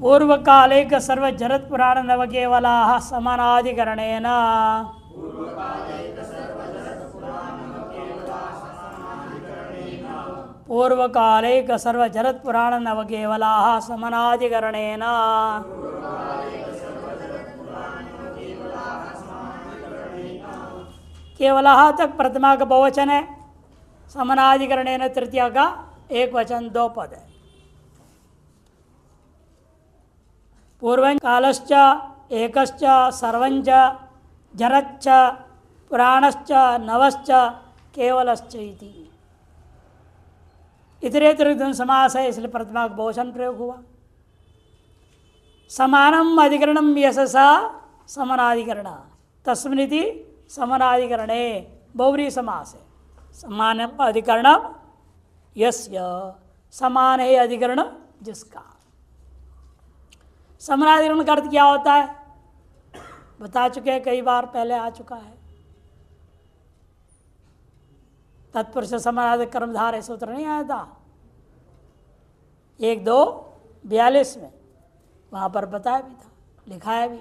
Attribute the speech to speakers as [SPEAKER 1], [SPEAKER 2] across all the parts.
[SPEAKER 1] पूर्व काले सर्व जरत पुराण नवकेवला समानाधिकरणेन पूर्व काले सर्व जरत पुराण नवकेवला समानाधिकरणेन केवला तक प्रथमा का बहुवचन है, समानाधिकरणेन तृतीया का एक वचन दो पद है। पूर्वं कालश्च एकश्च सर्वंच जरच्च पुराणश्च नवश्च केवलश्च इति इतरेतर समास है, इसलिए प्रथमा का बहुवचन प्रयोग हुआ। समानम अधिकरणम यशसा समानाधिकरण तस्मिनिति समानाधिकरणे बहुव्रीहि समास है। समान अधिकरण यस्य, समान है अधिकरण जिसका। समानाधिकरण का अर्थ क्या होता है बता चुके हैं, कई बार पहले आ चुका है। तत्पुरुष समानाधिक कर्मधारय सूत्र नहीं आया था 1-2-42 में, वहां पर बताया भी था, लिखाया भी।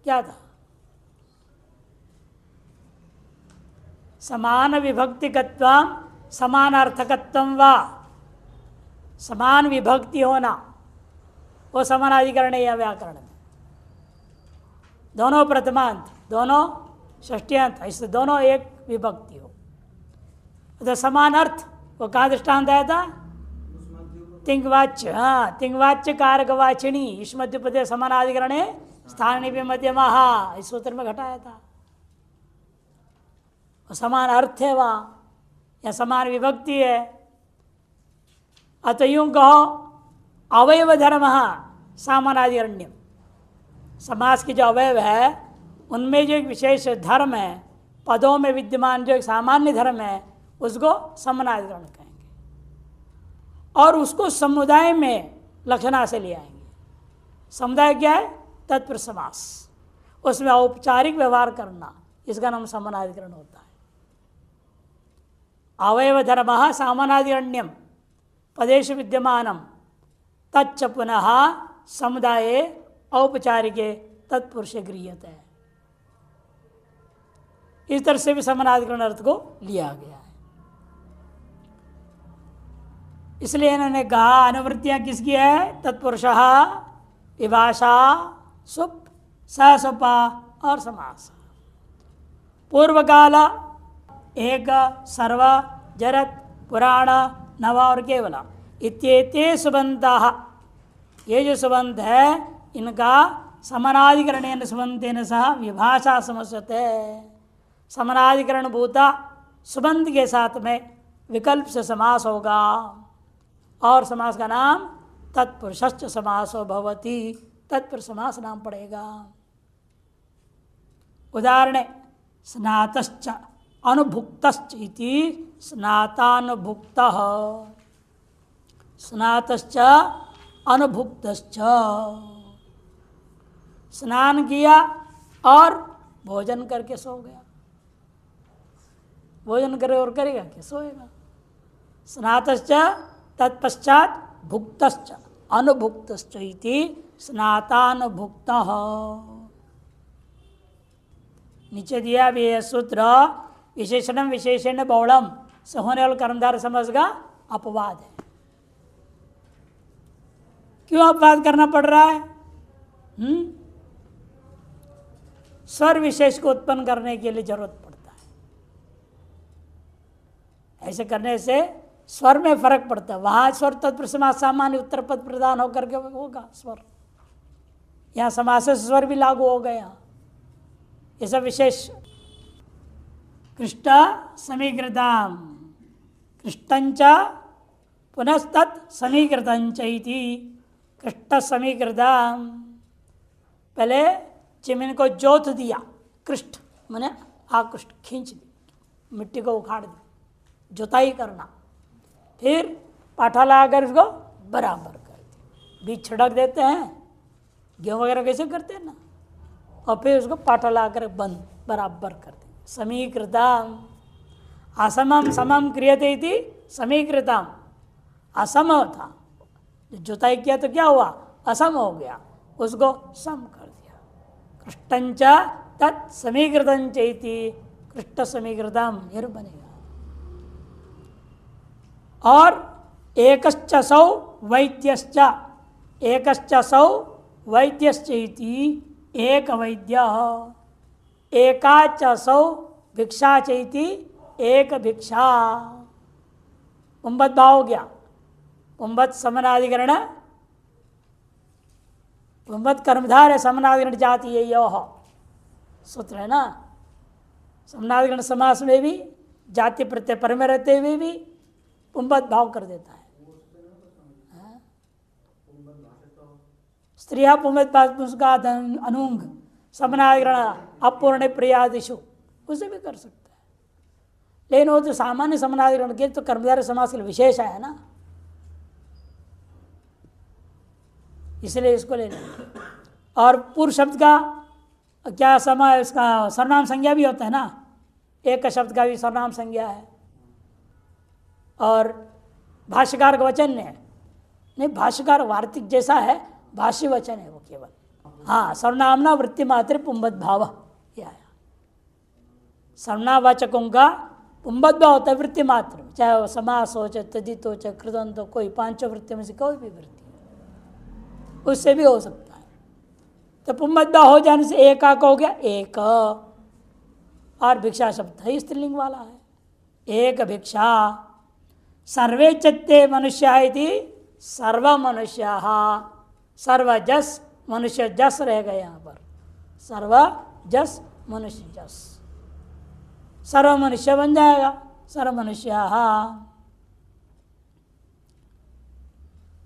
[SPEAKER 1] क्या था? समान विभक्तिकत्वम समान अर्थकत्वम वा, समान विभक्ति होना वो समानाधिकरण या व्याकरण में। दोनों प्रथमांत, दोनों षष्ठ्यांत, इससे दोनों एक विभक्ति हो तो समान अर्थ। वो कहाँ दृष्टांत आया था? तिंगवाच्य, हाँ, तिंगवाच्य कारकवाचिनी युष्मद्युपदे समानाधिकरण स्थानी भी मध्यमः, इस सूत्र में घटाया था। समान अर्थ है वहाँ या समान विभक्ति है। अतः यूं कहो अवयव धर्म सामानाधिकरण्यम, समास की जो अवयव है उनमें जो एक विशेष धर्म है, पदों में विद्यमान जो एक सामान्य धर्म है उसको समानाधिकरण कहेंगे, और उसको समुदाय में लक्षणा से ले आएंगे। समुदाय क्या है? तत्पुरुष समास, उसमें औपचारिक व्यवहार करना, इसका नाम समानाधिकरण होता है। अवयव धर्म सामानाधिकरण्यम पदेषु विद्यमानम तच्च पुनः समुदाये औपचारिके तत्पुरुष गृह्यते है। इस तरह से भी समानाधिकरण अर्थ को लिया गया है। इसलिए इन्होंने कहा अनुवृत्तियां किसकी है? तत्पुरुषः, विभाषा, सुप, सहसुपा और समास। पूर्व काल एक, सर्व, जरत, पुराण, नव और केवल इत्येते सुबंधः, ये जो सुबंध है इनका समानाधिकरणेन सुबंधेन सह विभाषा समस्यते। समानाधिकरण भूता सुबंध के साथ में विकल्प से समास होगा और समास का नाम तत्पुरुषश्च समासो भवति, तत्पुरुष समास नाम पड़ेगा। उदाहरण स्नातश्च अनुभुक्तश्च इति स्नातानुभुक्तः, स्नातश्च अनुभुक्तश्च, स्नान किया और भोजन करके सो गया, भोजन करे और करेगा कि सोएगा। स्नातश्च तत्पश्चात भुक्तश्च अनुभुक्तश्च इति स्नातानुभुक्तः। नीचे दिया भी यह सूत्र विशेषणम विशेषण बहुलम से होने वाले कर्मधार समझ का अपवाद है। क्यों अपवाद करना पड़ रहा है? स्वर विशेष को उत्पन्न करने के लिए जरूरत पड़ता है। ऐसे करने से स्वर में फर्क पड़ता है। वहां स्वर तत्पुरुष समास सामान्य उत्तर पद प्रदान होकर के होगा स्वर, यहाँ समास से स्वर भी लागू हो गया। ये सब विशेष कृष्ट समीकृताम, कृष्टंच पुनस्तत् समीकृतंच इति कृष्ट समीकृताम। पहले चिमिन को जोत दिया, कृष्ट मैंने आकृष्ट, खींच दी, मिट्टी को उखाड़ दी, जोताई करना। फिर पाठा लगाकर इसको बराबर कर दी। बीज छिड़क देते हैं, गेहूँ वगैरह कैसे करते हैं ना, और फिर उसको पाठा लगाकर बंद बराबर कर दें। समीकृतम, असमम समम क्रियते इति समीकृतम। असम था, जो जुताई किया तो क्या हुआ, असम हो गया, उसको सम कर दिया। कृष्टंच तत् समीकृतं चैति कृष्ट समीकृतम ये बनेगा। और एकश्च सौ वैद्यश्च, एकश्च सौ वैद्यश्चैति एक वैद्य, एकाच सौ भिक्षा चैति एक भिक्षा। पुंबत भाव हो गया, पुंबत समनाधिकरण, पुंबत कर्मधार है, समनाधिकरण जाति है यो सूत्र है ना। समनाधिकरण समास में भी जाति प्रत्यय पर में रहते हुए भी पुंबत भाव कर देता है। स्त्रिया पुंबत उसका अनुंग समनाधिकरण अपूर्ण प्रियादिशु उसे भी कर सकता है, लेकिन वो तो सामान्य समनाधिकरण के तो कर्मधारय समास के लिए विशेष है ना, इसलिए इसको ले लेंगे। और पूर्व शब्द का क्या समय, इसका सर्वनाम संज्ञा भी होता है ना, एक शब्द का भी सर्वनाम संज्ञा है। और भाष्यकार का वचन है, नहीं भाष्यकार वार्तिक जैसा है, भाष्य वचन है वो केवल। हाँ, सर्वनामना वृत्ति मात्र पुंबत भाव यह आया। सर्वनामवाचकों का पुंबत भाव होता है वृत्ति मात्र, चाहे वो समास हो, चाहे तदित हो, चाहे कृदंत हो, कोई पांचों वृत्ति में से कोई भी वृत्ति उससे भी हो सकता है। तो पुंबत भाव हो जाने से एकाक हो गया एक, और भिक्षा शब्द है स्त्रीलिंग वाला है, एक भिक्षा। सर्वे चित्ते मनुष्या इति सर्व मनुष्या, सर्वजस मनुष्य जस रहेगा यहाँ पर, सर्वजस मनुष्य जस, सर्व मनुष्य बन जाएगा, सर्व मनुष्य।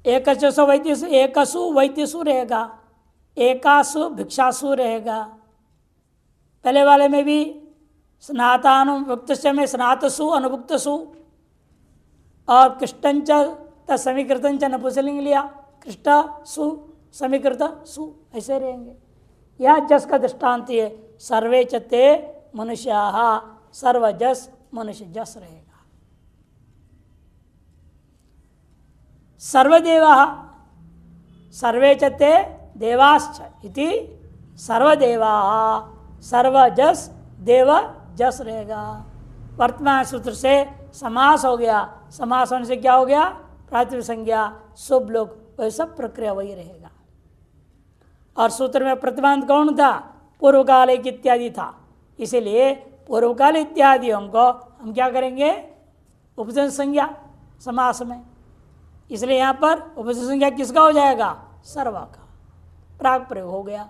[SPEAKER 1] एकसु वैद्यसु, एकसु वैद्यसु रहेगा, एकासु भिक्षासु रहेगा। पहले वाले में भी स्नातानुभुक्त में स्नातसु अनुभुक्तसु, और कृष्टंच तमीकृतंच नपुंसकलिंग लिया, कृष्ट सु समीकृत सु ऐसे रहेंगे। यह जस का दृष्टांत है, सर्वे चते मनुष्याः, सर्वजस मनुष्य जस रहेगा। सर्वदेवाः, सर्वे चते देवाश्च इति सर्वदेवाः, सर्वजस देव जस रहेगा। वर्तमान सूत्र से समास हो गया, समास होने से क्या हो गया, प्रातिपदिक संज्ञा शुभ लोग, वह सब प्रक्रिया वही रहेगा। और सूत्र में प्रतिबंध कौन था, पूर्वकाल इत्यादि था, इसीलिए पूर्वकाल इत्यादियों को हम क्या करेंगे, उपसर्ग संज्ञा समास में, इसलिए यहाँ पर उपसर्ग संज्ञा किसका हो जाएगा, सर्वा का प्राक प्रयोग हो गया,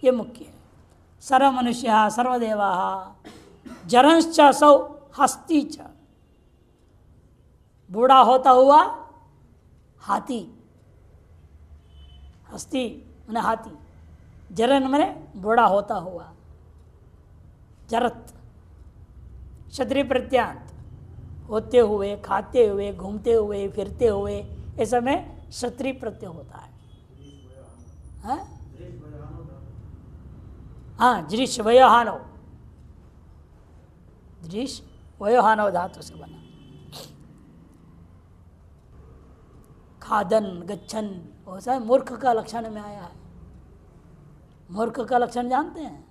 [SPEAKER 1] ये मुख्य है। सर्व मनुष्य सर्वदेवा, जरंश्च सौ हस्ती च, बूढ़ा होता हुआ हाथी, हस्ती मैंने हाथी, जरन मैंने बूढ़ा होता हुआ, जरत क्षत्रिय प्रत्यांत, होते हुए, खाते हुए, घूमते हुए, फिरते हुए, ऐसा में क्षत्रिय प्रत्यय होता है। हाँ, दृश वयोहानो, दृश वयोहानो धातु से बना। खादन गच्छन, वो सब मूर्ख का लक्षण में आया है। मूर्ख का लक्षण जानते हैं,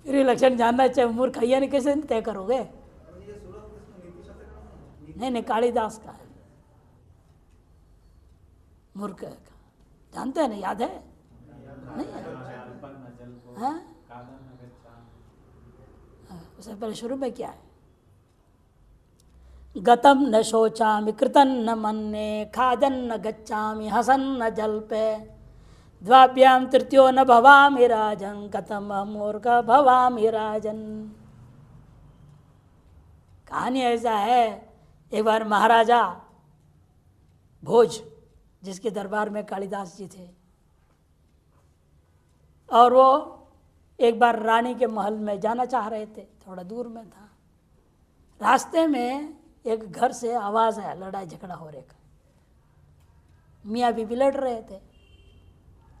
[SPEAKER 1] फिर ये लक्षण जानना चाहिए। मूर्ख है नहीं कैसे तय करोगे, नहीं कालिदास का है मूर्ख का, जानते हैं ना, याद है नहीं है? उससे पहले शुरू में क्या है, गतम न शोचामि कृतन न मन्ये, खादन न गच्छामि हसन न जल्पे, द्वाभ्याम तृतीयो न भवामि राजन, कथम मूर्ख भवामि राजन। कहानी ऐसा है, एक बार महाराजा भोज, जिसके दरबार में कालिदास जी थे, और वो एक बार रानी के महल में जाना चाह रहे थे, थोड़ा दूर में था। रास्ते में एक घर से आवाज़ आया, लड़ाई झगड़ा हो रहे का, मियाँ बीबी लड़ रहे थे।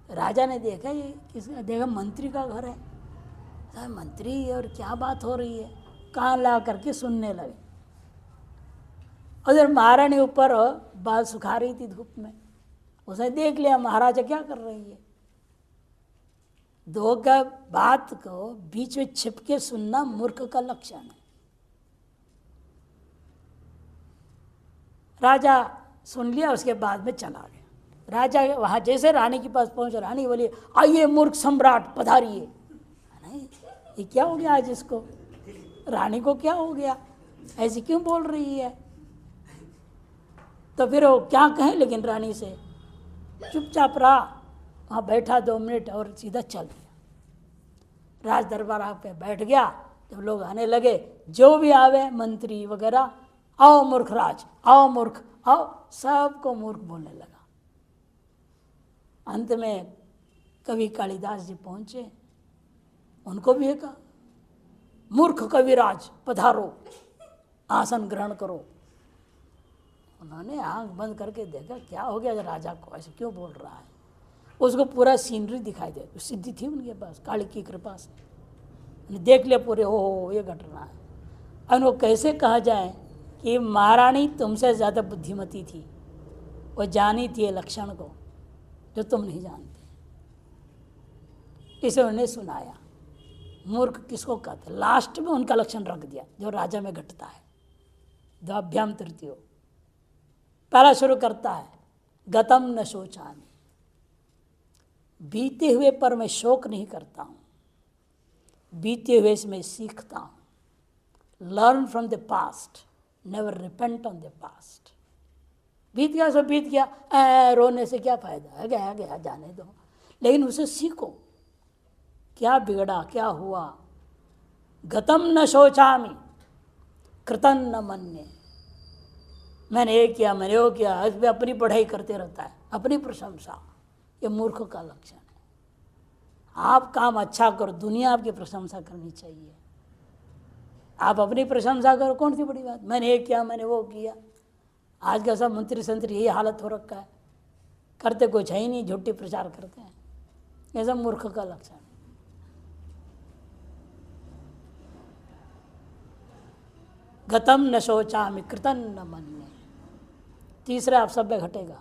[SPEAKER 1] राजा ने देखा, ये किसका, देखा मंत्री का घर है, सर मंत्री और क्या बात हो रही है, कान ला करके सुनने लगे। उधर महारानी ऊपर बाल सुखा रही थी धूप में, उसने देख लिया महाराजा क्या कर रही है। दो का बात को बीच में छिपके सुनना मूर्ख का लक्षण है। राजा सुन लिया, उसके बाद में चला गया। राजा वहां जैसे रानी के पास पहुंचा, रानी बोली आइए मूर्ख सम्राट पधारिए। नहीं, ये क्या हो गया आज इसको, रानी को क्या हो गया, ऐसी क्यों बोल रही है। तो फिर वो क्या कहे, लेकिन रानी से चुपचाप रहा, वहाँ बैठा 2 मिनट और सीधा चल गया। राज दरबार पे बैठ गया। जब लोग आने लगे, जो भी आवे मंत्री वगैरह, आओ मूर्ख राज, आओ मूर्ख, आओ, सबको मूर्ख बोलने लगा। अंत में कवि कालिदास जी पहुंचे, उनको भी कहा मूर्ख कविराज पधारो, आसन ग्रहण करो। उन्होंने आंख बंद करके देखा क्या हो गया राजा को, ऐसे क्यों बोल रहा है। उसको पूरा सीनरी दिखाई दे, सिद्धि थी उनके पास काली की कृपा से, देख लिया पूरे, हो ये घटना है। उनको कैसे कहा जाए कि महारानी तुमसे ज़्यादा बुद्धिमती थी, वो जानी थी लक्षण को जो तुम नहीं जानते। इसे उन्होंने सुनाया मूर्ख किसको कहते। लास्ट में उनका लक्षण रख दिया जो राजा में घटता है। द्वाभ्याम तृतीयो पहला शुरू करता है, गतम न शोचामि, बीते हुए पर मैं शोक नहीं करता हूँ, बीते हुए से मैं सीखता हूँ। Learn from the past, never repent on the past. बीत गया सो बीत गया, रोने से क्या फायदा है, गया गया जाने दो, लेकिन उसे सीखो क्या बिगड़ा क्या हुआ। गतम न शोचामि कृतं न मन्ये, मैंने ये किया मैंने वो किया, इस पर अपनी पढ़ाई करते रहता है, अपनी प्रशंसा, ये मूर्ख का लक्षण है। आप काम अच्छा करो, दुनिया आपकी प्रशंसा करनी चाहिए। आप अपनी प्रशंसा करो, कौन सी बड़ी बात, मैंने ये किया मैंने वो किया। आज का सब मंत्री संतरी यही हालत हो रखा है, करते कुछ है ही नहीं, झूठी प्रचार करते हैं, ये सब मूर्ख का लक्षण है। गतम न शोचामि कृतं न मन्ये। तीसरा आप सब में घटेगा,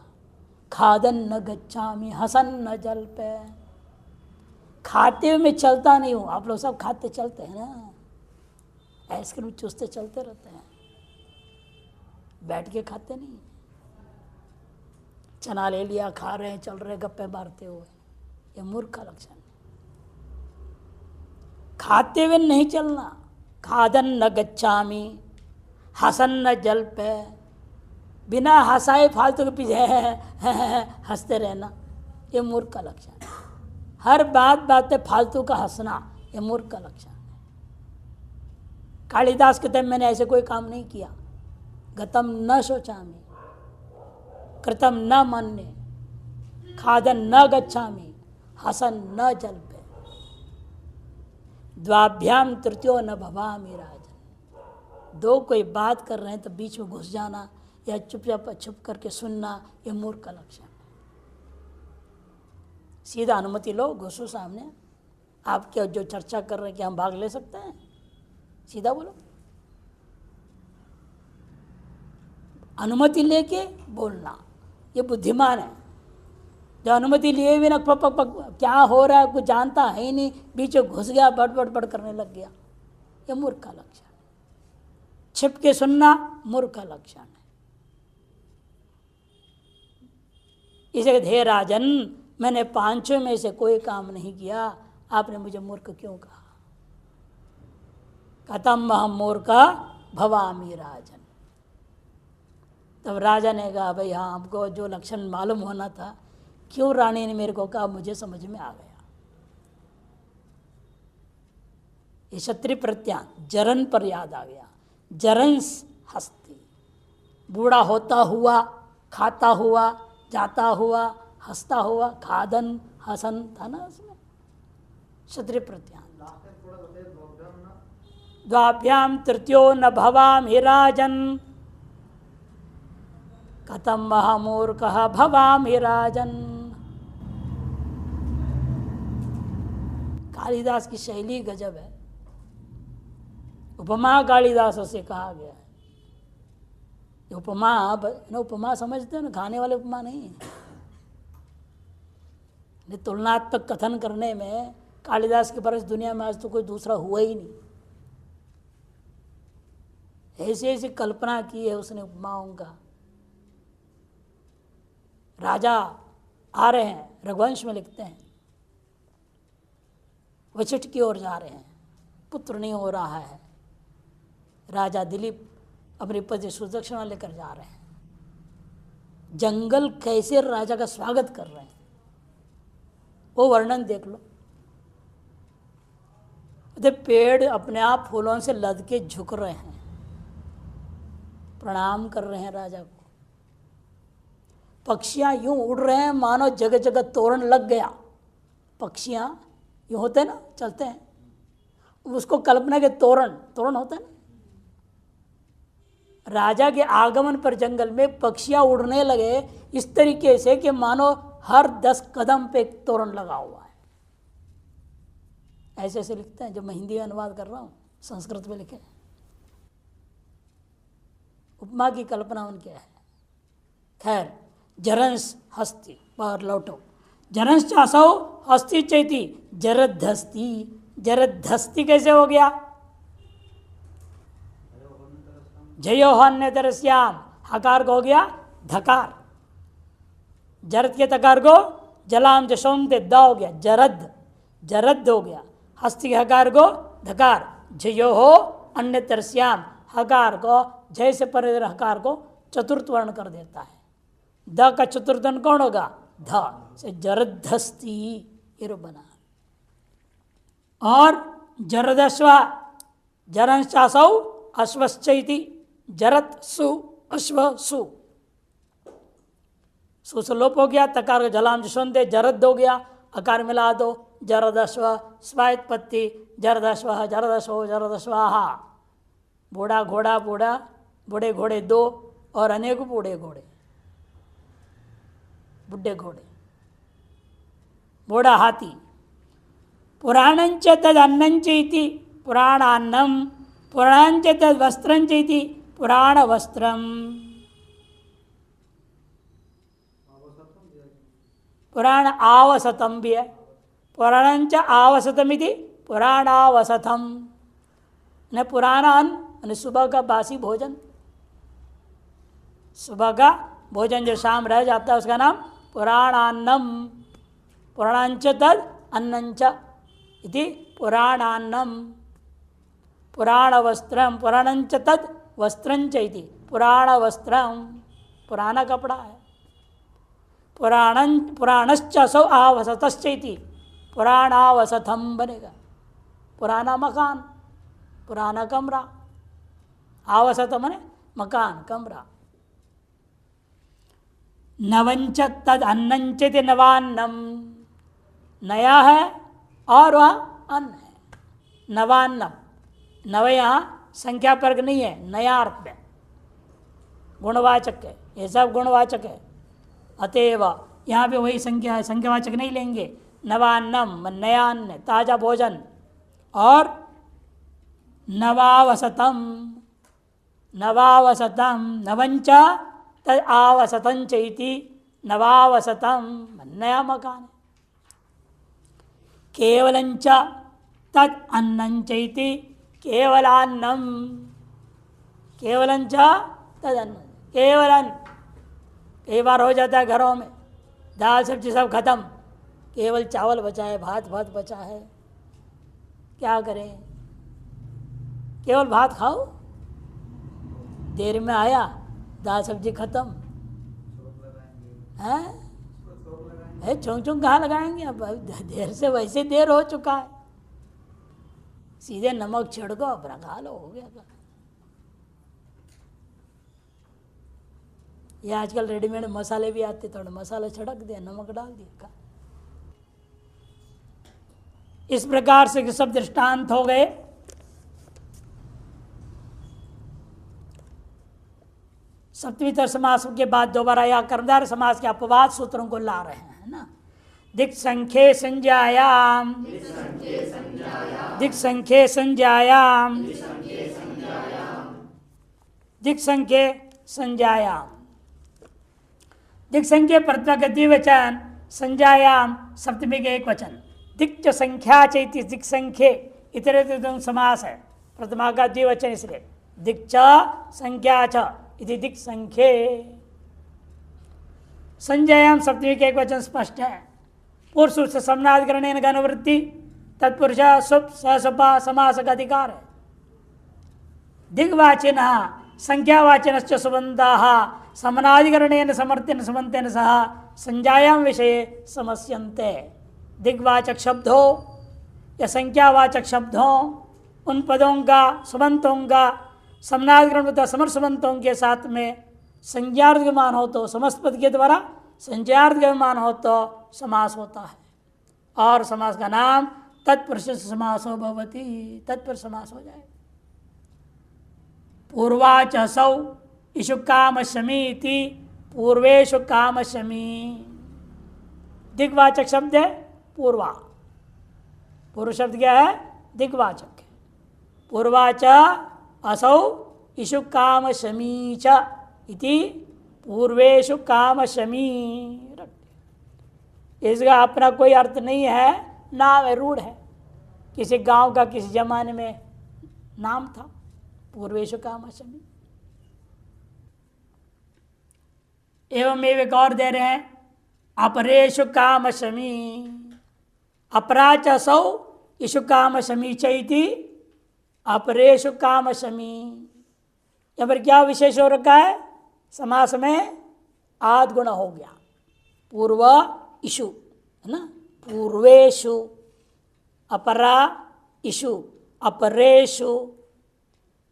[SPEAKER 1] खादन न गच्छामि हसन न जल्पे। खाते हुए मैं चलता नहीं हूँ, आप लोग सब खाते चलते हैं ना, आइसक्रीम चूसते चलते रहते हैं, बैठ के खाते नहीं। चना ले लिया खा रहे हैं, चल रहे गप्पे मारते हुए, ये मूर्ख का लक्षण है। खाते हुए नहीं चलना, खादन न गच्छामि हसन न जल्पे, बिना हंसाए फालतू के पीछे हंसते रहना, ये मूर्ख का लक्षण है। हर बात पे फालतू का हंसना, ये मूर्ख का लक्षण है। कालिदास कहते हैं मैंने ऐसे कोई काम नहीं किया। गतम न शोचामि कृतं न मन्ये, खादन न गच्छामि हसन न जल्पे, द्वाभ्याम तृतीयो न भवामि राजन। दो कोई बात कर रहे हैं तो बीच में घुस जाना या चुपचाप छुप करके सुनना, ये मूर्ख का लक्षण है। सीधा अनुमति लो, घुसो सामने, आप क्या जो चर्चा कर रहे हैं क्या हम भाग ले सकते हैं, सीधा बोलो, अनुमति लेके बोलना, ये बुद्धिमान है। जो अनुमति लिए भी ना पक पक पक क्या हो रहा है कुछ जानता है ही नहीं, बीच में घुस गया, बड़ बड़ बड़ करने लग गया, ये मूर्ख का लक्षण है। छिप के सुनना मूर्ख का लक्षण है। इसे कहते हे राजन, मैंने पांचों में से कोई काम नहीं किया, आपने मुझे मूर्ख क्यों कहा। कथम अहम मूर्ख भवामि राजन। तब राजा ने कहा भाई हाँ, हमको जो लक्षण मालूम होना था, क्यों रानी ने मेरे को कहा, मुझे समझ में आ गया। ये क्षत्रिय प्रत्यान जरन पर याद आ गया। जरन हस्ती, बूढ़ा होता हुआ, खाता हुआ, जाता हुआ, हंसता हुआ, खादन हसन था ना उसमें, क्षत्रिय प्रत्यान। द्वाभ्याम तृतीयो न भवामि राजन, कथम महामूर्खः भवामि राजन। कालिदास की शैली गजब है, उपमा कालिदास से कहा गया है। उपमा समझते हो ना, खाने वाले उपमा नहीं है। तुलनात्मक कथन करने में कालिदास के परस दुनिया में आज तो कोई दूसरा हुआ ही नहीं। ऐसी ऐसी कल्पना की है उसने उपमाओं का। राजा आ रहे हैं, रघुवंश में लिखते हैं, वशिष्ठ की ओर जा रहे हैं, पुत्र नहीं हो रहा है। राजा दिलीप अपनी पति सुदक्षिणा लेकर जा रहे हैं। जंगल कैसे राजा का स्वागत कर रहे हैं वो वर्णन देख लो। पेड़ अपने आप फूलों से लद के झुक रहे हैं, प्रणाम कर रहे हैं राजा को। पक्षियां यूं उड़ रहे हैं मानो जगह जगह तोरण लग गया। पक्षियां यूं होते हैं ना, चलते हैं, उसको कल्पना के तोरण होता है ना। राजा के आगमन पर जंगल में पक्षियां उड़ने लगे इस तरीके से कि मानो हर 10 कदम पे एक तोरण लगा हुआ है। ऐसे ऐसे लिखते हैं, जब मैं हिंदी में अनुवाद कर रहा हूँ, संस्कृत में लिखे। उपमा की कल्पना उनके है। खैर, जरंस हस्ती पर लौटो। जरंस चासो हस्ती चैती जरधस्ती। जरधस्ती कैसे हो गया? जयो हन्य तरस्याम, हकार को हो गया धकार। जरद के तकार को जलाम जशोम दे द हो गया जरद, जरद हो गया। हस्ती के हकार को धकार। जयो हो अन्य तरस्याम, हकार को जय से परे हकार को चतुर्थ वर्ण कर देता है। द का चतुर्थ वर्ण कौन होगा? ध से जरधस्ती ये रूप बना। और जरदश्व जरंशासौ अश्वश्चैति जरत सु अश्व सु। सुसलोप हो गया, तकार का जलाम जशोंदे जरद हो गया, अकार मिला दो जरदश्व स्वायत्पत्ति जरदश्व जरदश्व जरदश्वाहा। बूढ़ा घोड़ा बूढ़ा, बूढ़े घोड़े 2 और अनेक बूढ़े घोड़े, बुढ़े घोड़े, बूढ़ा हाथी। पुराणंच तद अन्नंच इति पुराणान्नम, पुराणंच तद वस्त्रंच इति पुराण वस्त्रम। पुराण आवसतम भी है, पुराणंच आवसतम इति पुराणावसतम। न पुराणान सुबह का बासी भोजन, सुबह का भोजन जो शाम रह जाता है उसका नाम पुराणान्नम। पुराणांच तद अन्नंच इति पुराणान्नम। पुराण वस्त्रम, पुराणंच तद वस्त्रंच इति पुराण वस्त्रम, पुराना कपड़ा है। पुराणश्च सौ आवसतश्च इति पुराणावसतम बनेगा। पुराना मकान, पुराना कमरा। आवसत मने मकान, कमरा। नवंच तद अन्नंच इति नवान्नम, नया है और वह अन्न है। नवान्नम, नव यहाँ संख्या पर्ग नहीं है, नया अर्थ में गुणवाचक है, ये सब गुणवाचक है। अतएव यहाँ पे वही संख्या है, संख्यावाचक नहीं लेंगे। नवान्नम नया अन्न, ताजा भोजन। और नवावसतम, नवावसतम नवंच तद आवसतंच इति नवावसतम, नया मकान। केवलंच तद अन्नंच इति केवलान्नम, केवलंच तद अन्न, केवलन। कई बार हो जाता है घरों में दाल सब्जी सब खत्म, केवल चावल बचा है, भात बचा है, क्या करें? केवल भात खाओ, देर में आया दाल सब्जी खत्म है। चौंग कहाँ लगाएंगे? अब देर से वैसे देर हो चुका है, सीधे नमक छिड़को अपना खा लो, हो गया। ये आजकल रेडीमेड मसाले भी आते, थोड़ा मसाला छिड़क दिया, नमक डाल दिया। इस प्रकार से सब दृष्टांत हो गए। सप्तमी समास के बाद दोबारा या कर्मधारय समास के अपवाद सूत्रों को ला रहे हैं ना। दिक् संख्ये संज्ञायाम, दिक् संख्ये संज्ञायाम, दिक् संख्ये संज्ञायाम। दिक् संख्या प्रथमा का द्विवचन, संज्ञायाम सप्तमी का एक वचन। दिक् च संख्या चैति दिक् संख्ये इतर समास है, प्रथमा का द्विवचन इसलिए दिक् च संख्या च इति दिक् संख्ये। संज्ञायाम सप्तमी का एक वचन स्पष्ट है। पुरुष से समनाधिकरण गणवृत्ति तत्पुरुष सुप सपा समास का अधिकार है। दिग्वाचिन संख्यावाचिन सुबंधा समनाधिकरण समर्थन समन्तेन सह संज्ञायाम विषय समस्यन्ते। दिग्वाचक शब्द हो या संख्यावाचक शब्द हो, उन पदों का सुबंतों का समनाधिकरण तथा समर सुबंतों के साथ में संज्ञार्थगमान हो तो समस्त पद के द्वारा संज्ञार्थगमान हो तो समास होता है। और समास का नाम तत्पुरुष समासो भवति, तत्पुरुष समास हो जाए। पूर्वाच सौ इषु कामशमी इति पूर्वेशु कामशमी। दिग्वाचक शब्द है पूर्वा, पूर्व शब्द क्या है? दिग्वाचक है। पूर्वाच असौ इषु कामशमी च इति पूर्वेशु कामशमी। इसका अपना कोई अर्थ नहीं है, नाम है, रूढ़ है। किसी गांव का किसी जमाने में नाम था पूर्वेशु कामशमी। एवं एक और दे रहे हैं, अपरेशु कामशमी। अपराच सौ इषु कामशमी चैति अपरेशु कामशमी। यहाँ पर क्या विशेष हो रखा है? समास में आद गुण हो गया। पूर्व इषु है ना, पूर्वेशु, अपरा इषु, अपरेशु।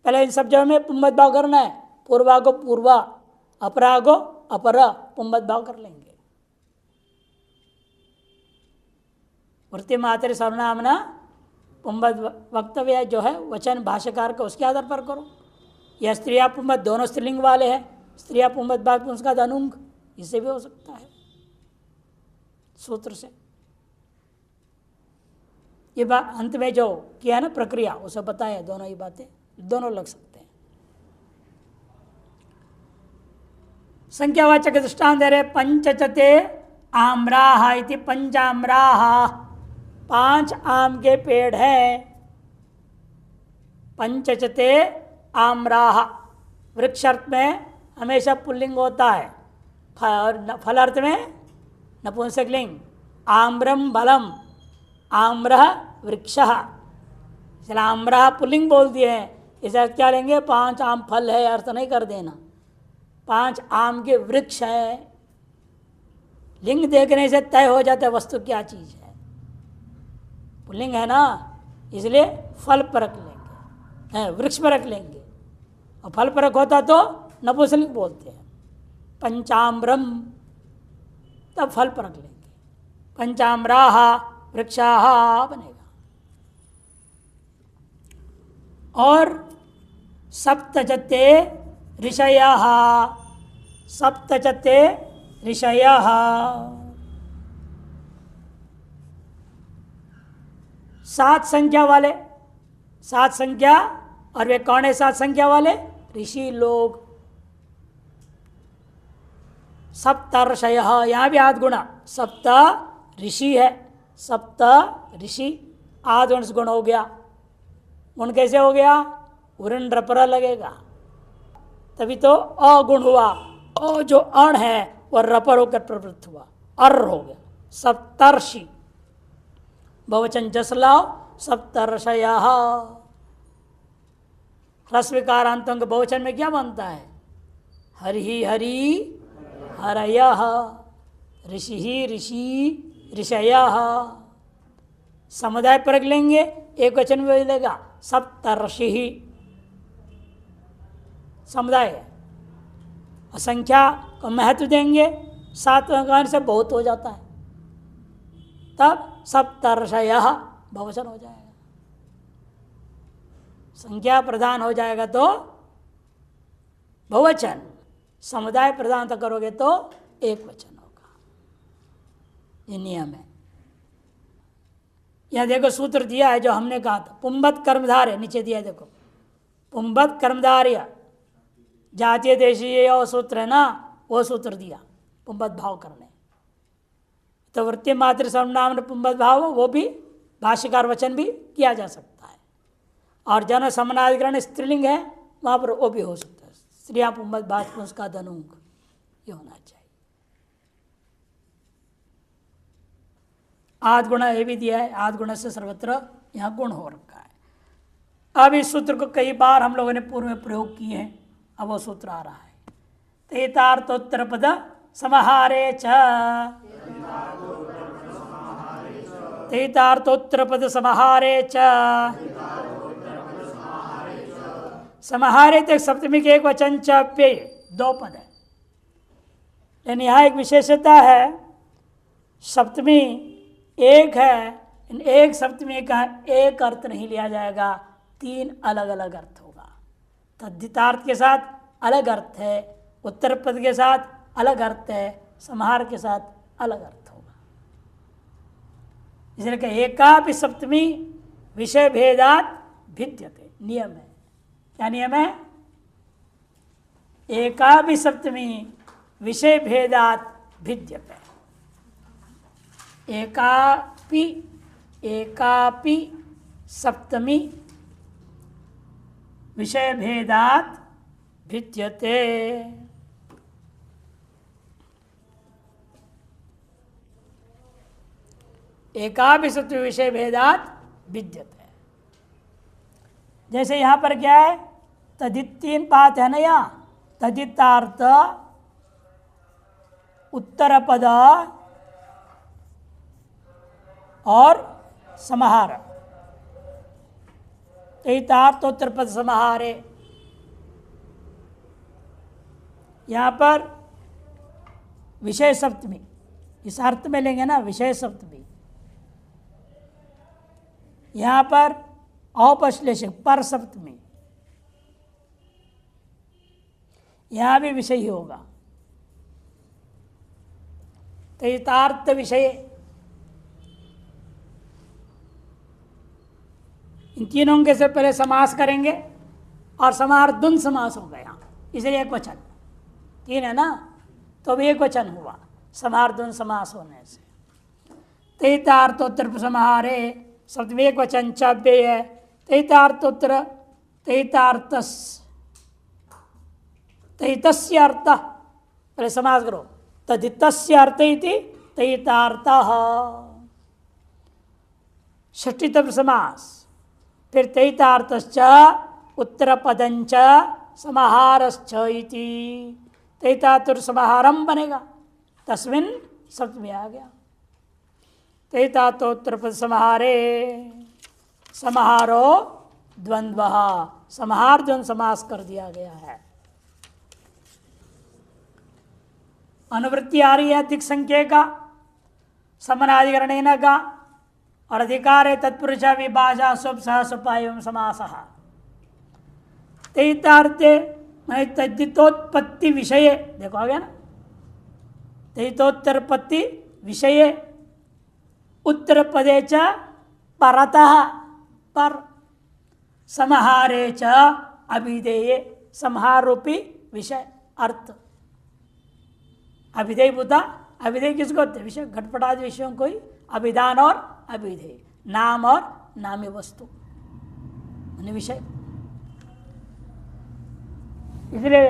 [SPEAKER 1] पहले इन सब जगह में पुंबत भाव करना है। पूर्वा को पूर्वा, अपरा को अपरा, पुंबत भाव कर लेंगे। वृत्ति मात्र सर्वनामना पुंबत वक्तव्य जो है वचन भाष्यकार का, उसके आधार पर करो। यह स्त्रिया पुंबत दोनों स्त्रीलिंग वाले हैं, स्त्रिया पुंबत भाग उसका अनुंग, इससे भी हो सकता है सूत्र से। ये बात अंत में जो किया ना प्रक्रिया, उसे बताया। दोनों ही बातें दोनों लग सकते हैं। संख्यावाचक दृष्टांत दे रहे, पंचचते आम्राह इति पंचाम्राह। 5 आम के पेड़ है। पंचचते आम्राह, वृक्ष अर्थ में हमेशा पुल्लिंग होता है, फल अर्थ में नपुंसकलिंग। आम्रम बलम, आम्रह वृक्षः, इसलिए आम्रह पुल्लिंग बोल दिए हैं। इसे क्या लेंगे? 5 आम फल है, अर्थ नहीं कर देना। 5 आम के वृक्ष है। लिंग देखने से तय हो जाता है वस्तु क्या चीज है। पुल्लिंग है ना, इसलिए फल पर रख लेंगे, वृक्ष पर रख लेंगे। और फल परक होता तो नपुंसकलिंग बोलते हैं। पंचाम्रम, तब फल पर रख लेंगे। पंचाम्राह वृक्षाः बनेगा। और सप्तचते ऋषयः, सप्तचते ऋषयः, 7 संख्या वाले, 7 संख्या। और वे कौन है 7 संख्या वाले? ऋषि लोग। सप्त ऋषयः, यहाँ भी आद गुणा, सप्त ऋषि है, सप्त ऋषि, आद गुण हो गया। गुण कैसे हो गया? उरण रपर लगेगा, तभी तो अगुण हुआ। अ जो अण है वह रपर होकर प्रवृत्त हुआ, अर हो गया। सप्तर्षि, बहुवचन जस लाओ, सप्तर्षयः। ह्रस्विकारांतों के बहुवचन में क्या बनता है? हरि हरि हरयः, ऋषि ऋषि ऋषयः। समुदाय पर रख लेंगे, एक वचन में मिलेगा सप्तर्षि, समुदाय है। संख्या को महत्व देंगे, 7 अंक से बहुत हो जाता है, तब सप्तर्षयः बहुवचन हो जाएगा। संख्या प्रधान हो जाएगा तो बहुवचन, समुदाय प्रधान तो करोगे तो एक वचन होगा। ये नियम है। यह देखो सूत्र दिया है जो हमने कहा था, पुंबत कर्मधार्य, नीचे दिया है देखो, पुंबत कर्मधार्य जातीय देशीय वो सूत्र है ना, वो सूत्र दिया पुंबद भाव करने। तो वृत्ति मात्र सर्वनाम पुंबद भाव वो भी भाष्यकार वचन भी किया जा सकता है। और जन समनाधिकरण स्त्रीलिंग है वहाँ पर वो भी हो सकता है, स्त्रियाँ पुंबद भाष उसका धनुंग ये होना चाहिए। आद गुण ये भी दिया है, आद गुण से सर्वत्र यहाँ गुण हो रखा है। अब इस सूत्र को कई बार हम लोगों ने पूर्व में प्रयोग किए हैं, अब वो सूत्र आ रहा है। तेतार्थोत्तर पद समाहारे च, तेतार्थोत्तर पद समाहारे च, समाहारे तक सप्तमी के एक वचन च पे दो पद है, लेकिन यहाँ एक विशेषता है, सप्तमी एक है, एक सप्तमी का एक अर्थ नहीं लिया जाएगा, तीन अलग अलग अर्थ होगा। तद्धितार्थ के साथ अलग अर्थ है, उत्तर पद के साथ अलग अर्थ है, समाहार के साथ अलग अर्थ होगा। इसलिए कि एकापि सप्तमी विषय भेदात भिद्यते, नियम है। क्या नियम है? एकापि सप्तमी विषय भेदात भिद्यते। एकापि सप्तमी विषय भेदात भिद्यते। एकापि सप्तमी विषय भेदात भिद्यते। जैसे यहां पर क्या है, तदित तीन बात है ना, यहाँ तदितार्थ उत्तर पद और समाहार, तदितार्थ उत्तर पद समाहारे। यहाँ पर विषय सप्तमी, इस अर्थ में लेंगे ना विषय सप्तमी, यहाँ पर औपश्लेषिक पर सप्तमी, यहाँ भी विषय ही होगा। तदितार्थ विषय, इन तीनों के से पहले समास करेंगे और समाहार द्वंद समास हो गया, इसलिए एक वचन, तीन है ना तो भी एक वचन हुआ समाहार द्वंद समास होने से। तदितार्थोत्तर समाहारे सप्तमी एक वचन चव्य है। तदितार्थोत्तर तदितस्य अर्थ, पहले समास करो, तदितस्य अर्थ इति तदितार्थः, षष्ठी तब समास, फिर तदितार्थश्च उत्तरपदञ्च समाहारश्च इति तदितार्थ समाहारम बनेगा, तस्मिन् सप्तमी आ गया। तदितार्थोत्तरपद समाहारे, समाहारो द्वंद्वः, समाहार द्वंद्व समास कर दिया गया है। अनुवृत्ति आ रही है अधिक संख्या का, समनाधिकरणेन का, और अधिकार है तत्पुरुष विभाषा शुभ सह सुपाय एवं समासः। तदितार्थे तद्धितोत्पत्ति विषय, देखो आ गया ना, तद्धितोत्तरपत्ति विषय उत्तर पदे च परतः, पर समाहारे च अभिधेये, समाहार रूपी विषय अर्थ। अभिधेय बुता, अभिधेय किसको होते हैं? विषय, घटपटादि विषयों को ही अभिधान और अभिधेय, नाम और नाम्य वस्तु विषय। इसलिए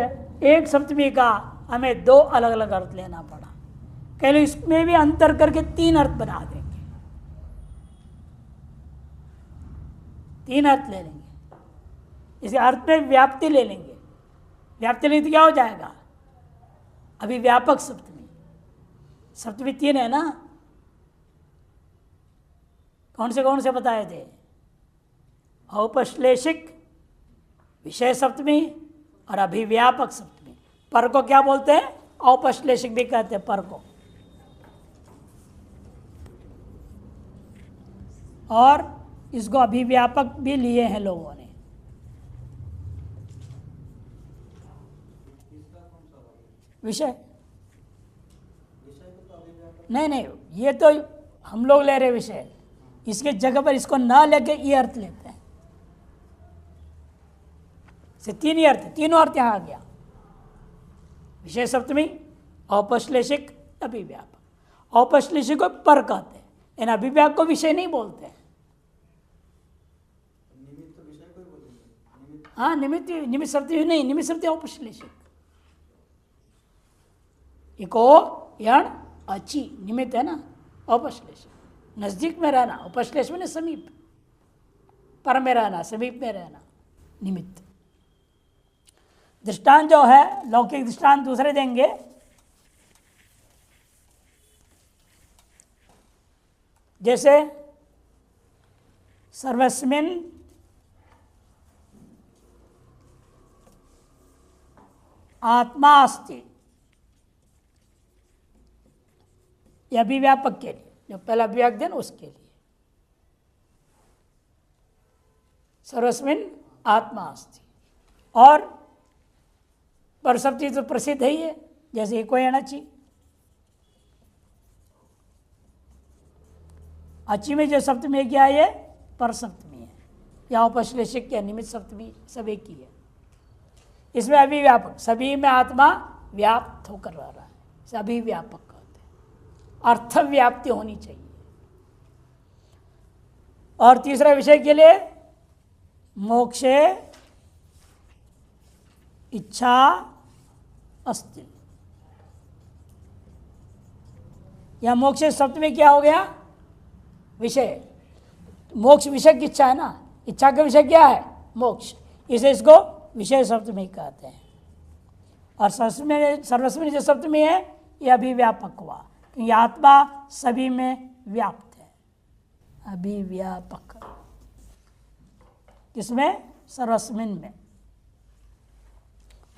[SPEAKER 1] एक सप्तमी का हमें दो अलग अलग अर्थ लेना पड़ा। कह लो इसमें भी अंतर करके तीन अर्थ बना देंगे, तीन अर्थ ले लेंगे। इसे अर्थ में व्याप्ति ले लेंगे, व्याप्ति लेंगे तो क्या हो जाएगा? अभी व्यापक सप्तमी, सप्तमी तीन है ना, कौन से बताए थे? औपश्लेषिक विषय सप्तमी और अभिव्यापक सप्तमी। पर को क्या बोलते हैं? औपश्लेषिक भी कहते हैं पर को, और इसको अभिव्यापक भी लिए हैं लोगों ने। विषय नहीं, ये तो हम लोग ले रहे विषय, इसके जगह पर इसको ना लेके ये अर्थ लेते हैं। से तीन ही अर्थ, तीनों अर्थ यहाँ आ गया। विषय सप्तमी, औपश्लेषिक, अभिव्यापक। औपश्लेषिक को पर कहते हैं, इन अभिव्यापक को विषय नहीं बोलते हैं। हाँ, निमित्त सप्तमी नहीं, निमित्त सप्तमी औपश्लेषिक। इको यण अची निमित्त है ना, औपश्लेषिक नजदीक में रहना, उपश्लेष में समीप, पर में रहना, समीप में रहना, निमित्त। दृष्टांत जो है, लौकिक दृष्टांत दूसरे देंगे। जैसे सर्वस्मिन् आत्मा अस्ति, यह अभिव्यापक के लिए, जो पहला अभिव्यापक देना उसके लिए। सर्वस्मिन् आत्मा अस्ति, और पर सप्तमी तो प्रसिद्ध है ही है, जैसे इको यण अची। अची में जो सप्तमी है क्या है, पर सप्तमी है, या उपश्लेषिक या निमित्त सप्तमी, सब एक ही है। इसमें अभिव्यापक, सभी में आत्मा व्याप्त होकर रह रहा है, सभी व्यापक कहते हैं। अर्थ व्याप्ति होनी चाहिए। और तीसरा विषय के लिए मोक्षे इच्छा अस्ति, या मोक्ष सप्तमी क्या हो गया, विषय। मोक्ष विषय की इच्छा है ना, इच्छा का विषय क्या है, मोक्ष, इसे इसको विषय सप्तमी कहते हैं। और सर्वस्वी जो सप्तमी है यह अभिव्यापक हुआ, क्योंकि आत्मा सभी में व्याप्त है, अभिव्यापक। किसमें, सर्वस्मिन में।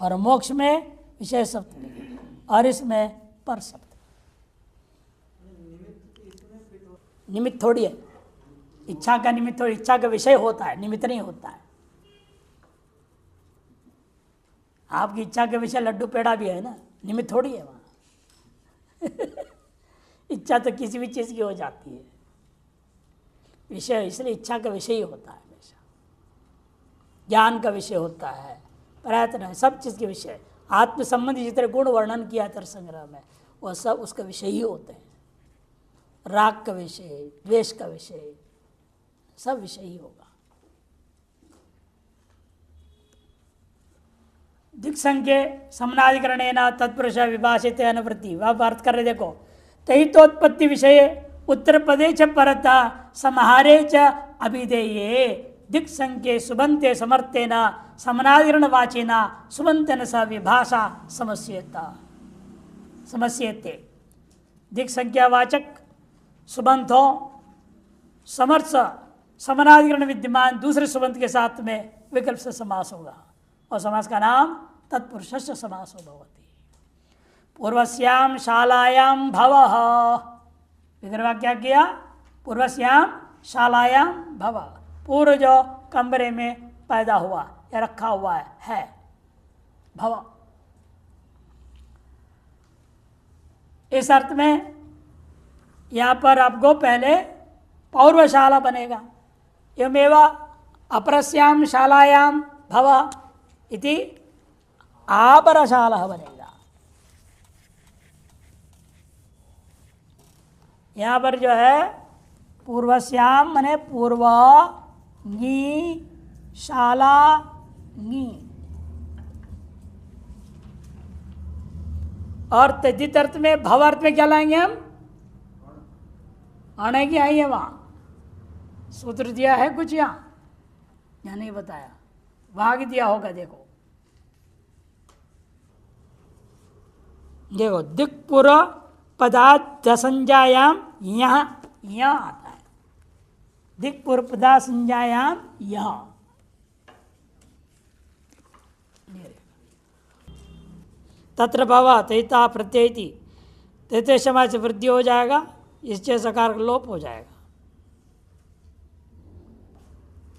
[SPEAKER 1] और मोक्ष में विषय सप्तमी, और इसमें पर सप्तमी। निमित्त थोड़ी है, इच्छा का निमित्त थोड़ी, इच्छा का विषय होता है, निमित्त नहीं होता है। आपकी इच्छा के विषय लड्डू पेड़ा भी है ना, निमित्त थोड़ी है वहाँ। इच्छा तो किसी भी चीज़ की हो जाती है, विषय इसलिए इच्छा का विषय ही होता है हमेशा। ज्ञान का विषय होता है, प्रयत्न है, सब चीज़ के विषय। आत्म संबंधी जितने गुण वर्णन किया तर्क संग्रह में, वह सब उसका विषय ही होते हैं। राग का विषय, द्वेष का विषय, सब विषय ही होगा। दिक् संख्य समनाधिकरणेन तत्पुरुष विभाषित अनुवृत्ति, वह अर्थ कर रहे देखो। तहितोत्पत्ति विषय उत्तर पदे च परता समहारे च अभिधेये दिक् संख्य सुबंते समर्थेन समनाधिकरण वाचेना सुबंतेन स विभाषा समस्येते। दिक् संख्या वाचक सुबंत हो, समर्थ समनाधिकरण विद्यमान दूसरे सुबंत के साथ में विकल्प से समास होगा, और समास का नाम तत्पुरुषस्य समासो भवति। पूर्वस्याम शालायाम भवः, विग्रह क्या किया, पूर्वस्याम शालायाम भव, पूर्व जो कमरे में पैदा हुआ या रखा हुआ है भव। इस अर्थ में यहाँ पर आपको पहले पौर्वशाला बनेगा, एवमेव अपरस्याम शालायाम भव इति आपरशाला बनेगा। यहाँ पर जो है पूर्वस्याम मने पूर्व ङी शाला ङी, और तद्धित अर्थ में भव अर्थ में क्या लाएंगे हम, आने की आई है वहाँ सूत्र दिया है कुछ, यहाँ नहीं बताया, वहाँ की दिया होगा। देखो देखो दिक्पुर पदार्थ संज्ञायाम यहाँ आता है, दिक्पुर पदार्थ संज्ञायाम यहाँ। तत्र भव तैता प्रत्ययति, तैते समाज से वृद्धि हो जाएगा, इससे सकार का लोप हो जाएगा।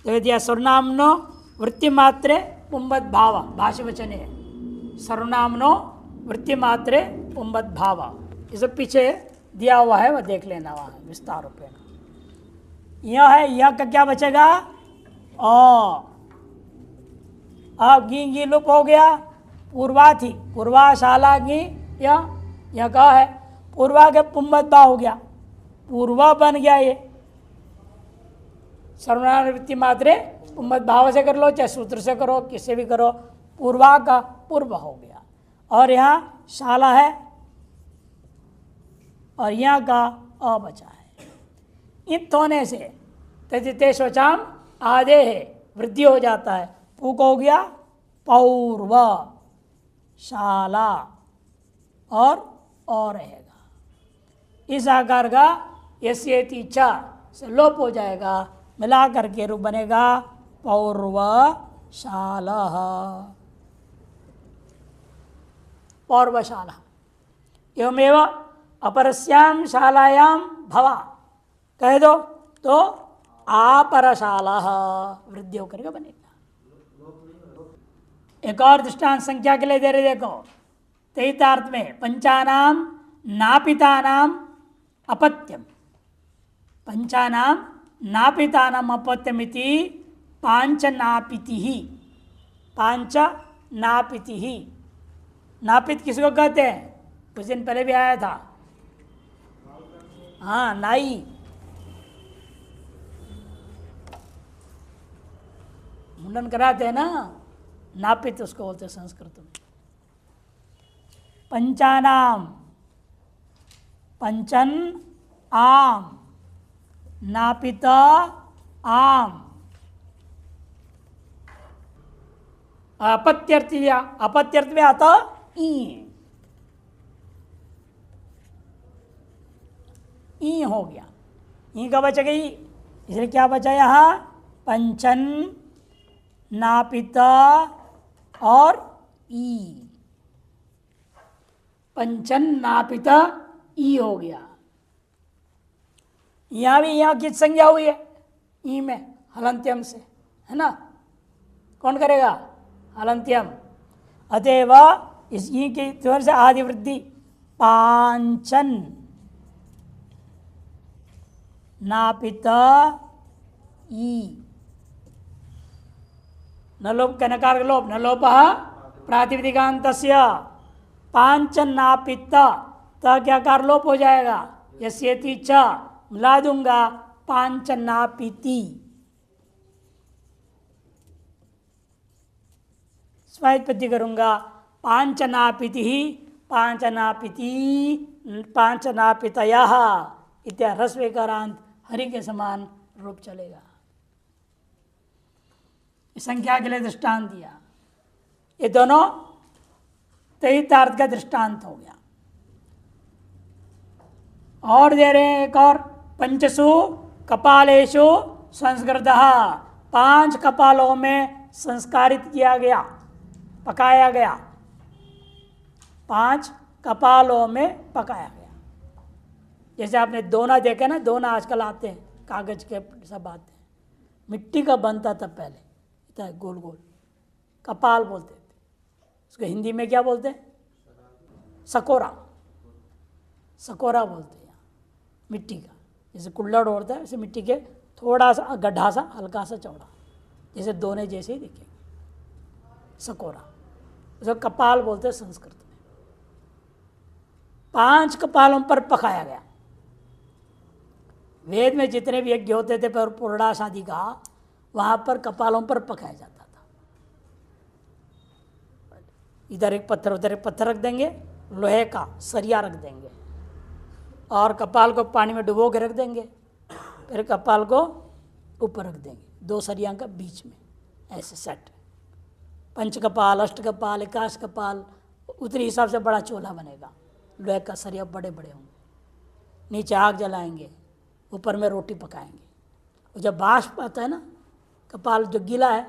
[SPEAKER 1] तो दिया सर्वनामनो वृत्ति मात्रे पुंबद भाव, भाष्य वचन है सर्वनामनो वृत्ति मात्रे पुंबद भाव, इसे पीछे दिया हुआ है, वह देख लेना वहाँ विस्तार रूपेण। यह है, यह का क्या बचेगा, अब गी लोप हो गया, पूर्वा थी, पूर्वाशाला की यह कहा है पूर्वा के पुम्मत बा हो गया, पूर्वा बन गया ये सर्वनाम वृत्ति मात्रे पुम्मत भाव से कर लो चाहे सूत्र से करो, किससे भी करो, पूर्वा का पूर्व हो गया। और यहाँ शाला है और यहाँ का अ बचा है। इत होने से तथिते शोचाम आधे है वृद्धि हो जाता है। पूक हो गया पौर्व शाला और रहेगा। इस आकार का यस्येति च से लोप हो जाएगा, मिला करके रूप बनेगा पौर्व शाला, पौर्वशाला। एवमेव अपरस्याम शालायाम भवा कह दो तो आपरशाला वृद्धि होकर के बनेगा। एक और दृष्टांत संख्या के लिए दे रहे, देखो तैतार्थ में पंचानाम नापितानाम अपत्यम, पंचानाम नापितानाम अपत्यमिति पांच नापिति ही, पांच नापिति ही। नापित किसको कहते हैं? कुछ दिन पहले भी आया था, हाँ नाई, मुंडन कराते हैं ना, नापित उसको बोलते हैं संस्कृत में। पंचानाम पंचन आम नापित आम, अपत्यर्थ लिया, अपत्यर्थ में आता ई हो गया, ई का बच गई, इसलिए क्या बचा यहाँ पंचन नापिता और ई, पंचन नापिता ई हो गया। यहां भी यहां किस संज्ञा हुई है? ई में हलंत्यम से, है ना, कौन करेगा? हलंत्यम। अतएव इस ई की तरफ से आदि वृद्धि पांचन नापिता ई, न लोप का नकार लोप, न लोप प्रातिपदिकांतस्य, पांचन नापिता त क्या कार लोप हो जाएगा, यस्येति च मिला दूंगा पांचन नापिति, स्वायत्पत्ति करूंगा पांचनापिति ही पांचनापिति पांचनापितयः इत्या ह्रस्वेकारांत हरि के समान रूप चलेगा। संख्या के लिए दृष्टांत दिया, ये दोनों तैतार्थ का दृष्टांत हो गया। और दे रहे हैं एक और, पंचसु कपालेषु संस्कृतः, 5 कपालों में संस्कारित किया गया, पकाया गया, 5 कपालों में पकाया गया। जैसे आपने दोना देखा ना, दोना आजकल आते हैं कागज के सब आते हैं, मिट्टी का बनता था पहले, इतना गोल गोल, कपाल बोलते थे उसको, हिंदी में क्या बोलते हैं? सकोरा, सकोरा बोलते हैं मिट्टी का, जैसे कुल्लड़ होता है वैसे मिट्टी के थोड़ा सा गड्ढा सा हल्का सा चौड़ा, जैसे दोने जैसे ही दिखेंगे, सकोरा, उसको कपाल बोलते हैं संस्कृत में। 5 कपालों पर पकाया गया। वेद में जितने भी यज्ञ होते थे पर पूर्णास आदि का, वहां पर कपालों पर पकाया जाता था। इधर एक पत्थर उधर एक पत्थर रख देंगे, लोहे का सरिया रख देंगे और कपाल को पानी में डुबो के रख देंगे, फिर कपाल को ऊपर रख देंगे, 2 सरिया का बीच में ऐसे सेट, पंच कपाल, अष्ट कपाल, एकाश कपाल, उतने हिसाब से बड़ा चूल्हा बनेगा, लोहे का सरिया बड़े बड़े होंगे, नीचे आग जलाएंगे, ऊपर में रोटी पकाएंगे। और जब वाष्प आता है ना, कपाल जो गीला है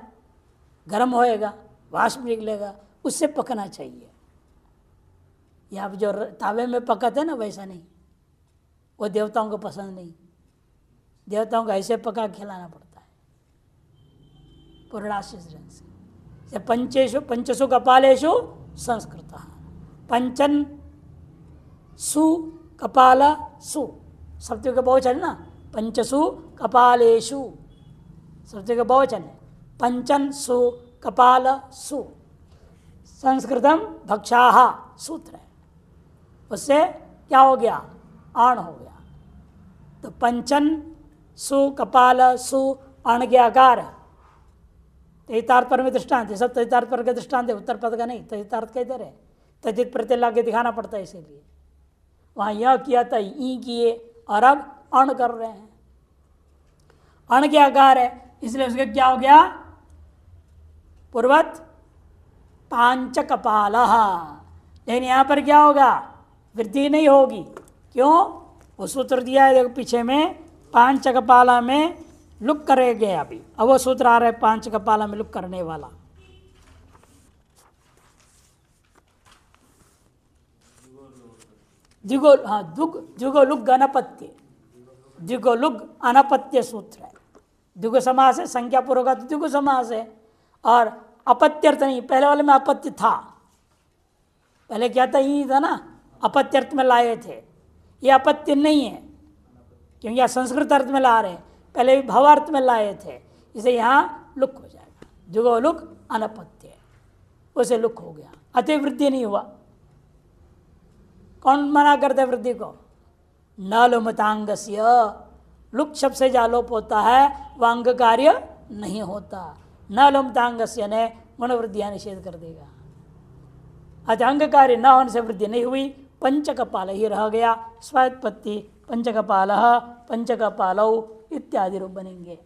[SPEAKER 1] गर्म होएगा, वाष्प निकलेगा, उससे पकना चाहिए। या जो तावे में पकाते हैं ना, वैसा नहीं, वो देवताओं को पसंद नहीं, देवताओं को ऐसे पका खिलाना पड़ता है पूर्णाशीष रंग से। पंचेशु पंचसु कपालेषु संस्कृतः, पंचन सु कपाल सु, शब्द का बहुवचन ना, पंचसु कपालेषु शब्द का बहुवचन है, पंचन सु कपाल सु, संस्कृतम भक्षाह सूत्र है, उससे क्या हो गया, आण हो गया। तो पंचन सु कपाल सु अण के आकार है, तहितार्थ पर में दृष्टांत है, सब तहितार्थ पर का दृष्टांत है, उत्तर पद का नहीं। तहितार्थ का इधर है, तजित प्रत्यय लाके दिखाना पड़ता है, इसीलिए वहाँ यह किया था ई किए और अब अण कर रहे हैं। अण के आकार है, इसलिए उसके क्या हो गया, पूर्वत पांच कपाल। लेकिन यहाँ पर क्या होगा, वृद्धि नहीं होगी। क्यों, वो सूत्र दिया है देखो पीछे में, पांच कपाला में लुक करेंगे अभी। अब वो सूत्र आ रहा है पांच कपाला में लुक करने वाला। द्विगो, हाँ द्विगो लुग अनपत्य, द्विगो लुग अनपत्य सूत्र है। द्विगु समास है, संख्या पूर्वक तो द्विगु समास है, और अपत्यर्थ नहीं। पहले वाले में अपत्य था, पहले क्या था, यही था ना, अपत्यर्थ में लाए थे। ये अपत्य नहीं है, क्योंकि यह संस्कृत अर्थ में ला रहे हैं, पहले भी भावार्थ में लाए थे, इसे यहाँ लुक हो जाएगा। द्विगो लुक अनपत्य, उसे लुक हो गया, अति वृद्धि नहीं हुआ। कौन मना करते वृद्धि को, न लुमतांगस्य, लुक शब्द से जालोप होता है, वह अंग कार्य नहीं होता। न लुमतांगस्य ने गुण वृद्धियां निषेध कर देगा। अतः अंग कार्य न होने से वृद्धि नहीं हुई, पंचकपाल ही रह गया। स्वात्पत्ति पंचकपाल पंचकपालौ इत्यादि रूप बनेंगे।